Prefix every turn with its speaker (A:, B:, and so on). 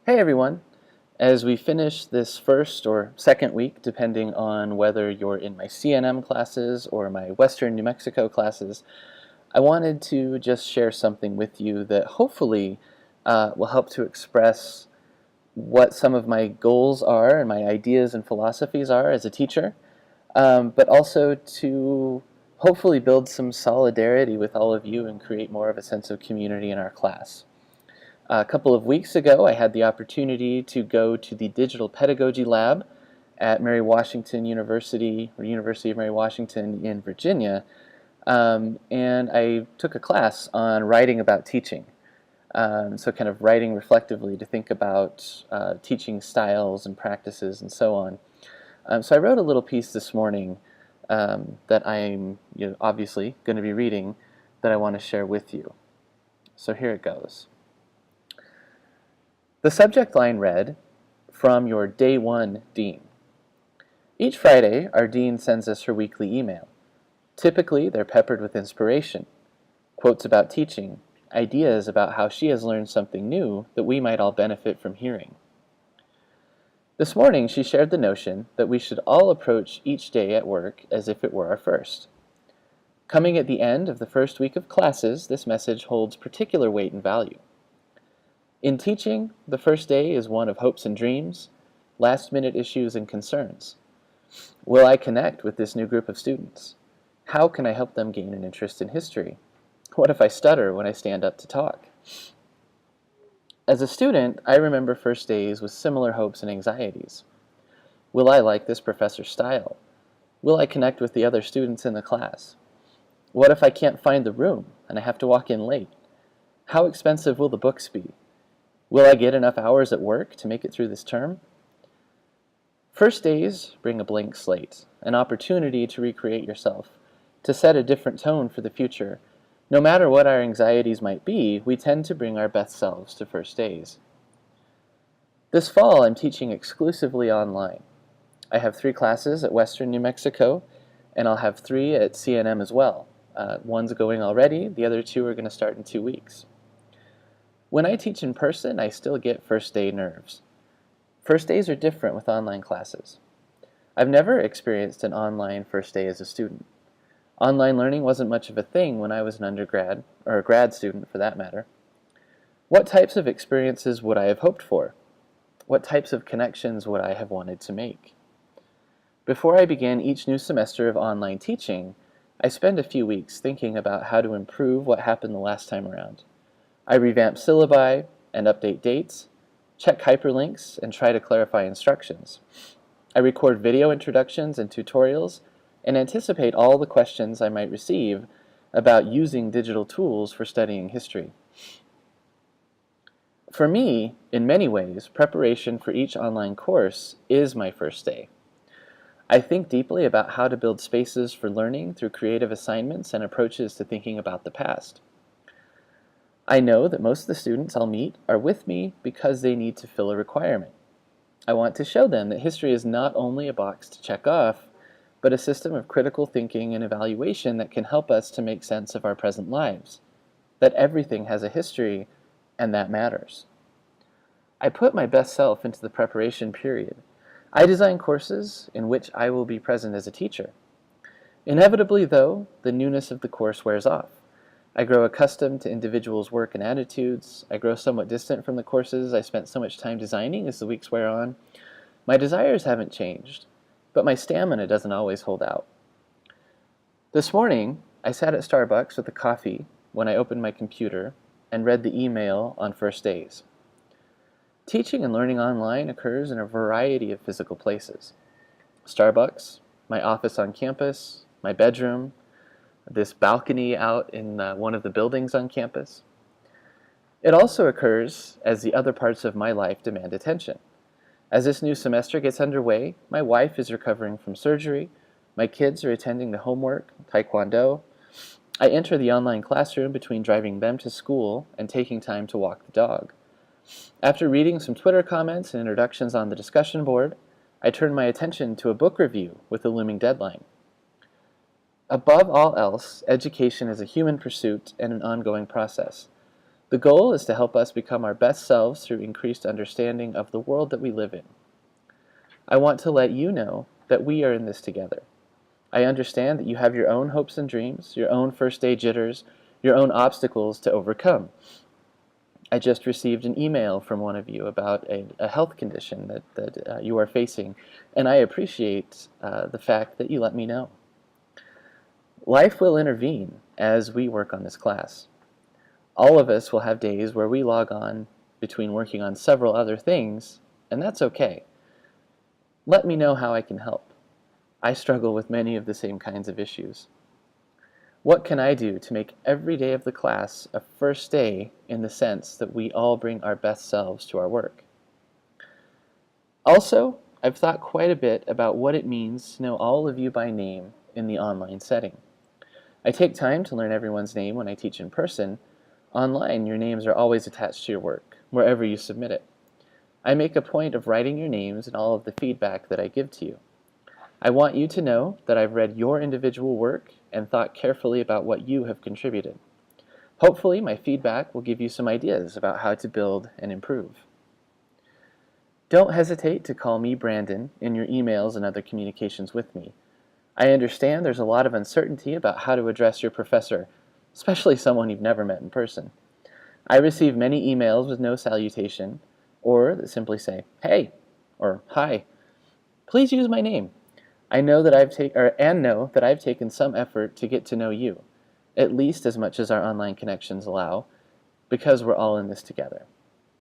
A: Hey everyone! As we finish this first or second week, depending on whether you're in my CNM classes or my Western New Mexico classes, I wanted to just share something with you that hopefully will help to express what some of my goals are and my ideas and philosophies are as a teacher, but also to hopefully build some solidarity with all of you and create more of a sense of community in our class. A couple of weeks ago, I had the opportunity to go to the Digital Pedagogy Lab at Mary Washington University, or University of Mary Washington in Virginia, and I took a class on writing about teaching. So kind of writing reflectively to think about teaching styles and practices and so on. So I wrote a little piece this morning that I'm obviously going to be reading that I want to share with you. So here it goes. The subject line read, "From your Day 1 Dean." Each Friday, our dean sends us her weekly email. Typically, they're peppered with inspiration, quotes about teaching, ideas about how she has learned something new that we might all benefit from hearing. This morning, she shared the notion that we should all approach each day at work as if it were our first. Coming at the end of the first week of classes, this message holds particular weight and value. In teaching, the first day is one of hopes and dreams, last-minute issues and concerns. Will I connect with this new group of students? How can I help them gain an interest in history? What if I stutter when I stand up to talk? As a student, I remember first days with similar hopes and anxieties. Will I like this professor's style? Will I connect with the other students in the class? What if I can't find the room and I have to walk in late? How expensive will the books be? Will I get enough hours at work to make it through this term? First days bring a blank slate, an opportunity to recreate yourself, to set a different tone for the future. No matter what our anxieties might be, we tend to bring our best selves to first days. This fall, I'm teaching exclusively online. I have 3 classes at Western New Mexico, and I'll have 3 at CNM as well. One's going already, the other 2 are going to start in 2 weeks. When I teach in person, I still get first day nerves. First days are different with online classes. I've never experienced an online first day as a student. Online learning wasn't much of a thing when I was an undergrad, or a grad student for that matter. What types of experiences would I have hoped for? What types of connections would I have wanted to make? Before I began each new semester of online teaching, I spent a few weeks thinking about how to improve what happened the last time around. I revamp syllabi and update dates, check hyperlinks, and try to clarify instructions. I record video introductions and tutorials and anticipate all the questions I might receive about using digital tools for studying history. For me, in many ways, preparation for each online course is my first day. I think deeply about how to build spaces for learning through creative assignments and approaches to thinking about the past. I know that most of the students I'll meet are with me because they need to fill a requirement. I want to show them that history is not only a box to check off, but a system of critical thinking and evaluation that can help us to make sense of our present lives, that everything has a history, and that matters. I put my best self into the preparation period. I design courses in which I will be present as a teacher. Inevitably, though, the newness of the course wears off. I grow accustomed to individuals' work and attitudes. I grow somewhat distant from the courses I spent so much time designing as the weeks wear on. My desires haven't changed, but my stamina doesn't always hold out. This morning, I sat at Starbucks with a coffee when I opened my computer and read the email on first days. Teaching and learning online occurs in a variety of physical places. Starbucks, my office on campus, my bedroom, this balcony out in one of the buildings on campus. It also occurs as the other parts of my life demand attention. As this new semester gets underway, my wife is recovering from surgery, my kids are attending to homework, taekwondo. I enter the online classroom between driving them to school and taking time to walk the dog. After reading some Twitter comments and introductions on the discussion board, I turn my attention to a book review with a looming deadline. Above all else, education is a human pursuit and an ongoing process. The goal is to help us become our best selves through increased understanding of the world that we live in. I want to let you know that we are in this together. I understand that you have your own hopes and dreams, your own first day jitters, your own obstacles to overcome. I just received an email from one of you about a health condition that you are facing, and I appreciate the fact that you let me know. Life will intervene as we work on this class. All of us will have days where we log on between working on several other things, and that's okay. Let me know how I can help. I struggle with many of the same kinds of issues. What can I do to make every day of the class a first day in the sense that we all bring our best selves to our work? Also, I've thought quite a bit about what it means to know all of you by name in the online setting. I take time to learn everyone's name when I teach in person. Online, your names are always attached to your work, wherever you submit it. I make a point of writing your names and all of the feedback that I give to you. I want you to know that I've read your individual work and thought carefully about what you have contributed. Hopefully, my feedback will give you some ideas about how to build and improve. Don't hesitate to call me Brandon in your emails and other communications with me. I understand there's a lot of uncertainty about how to address your professor, especially someone you've never met in person. I receive many emails with no salutation, or that simply say, "Hey," or "Hi." Please use my name. I know that I've taken some effort to get to know you, at least as much as our online connections allow, because we're all in this together.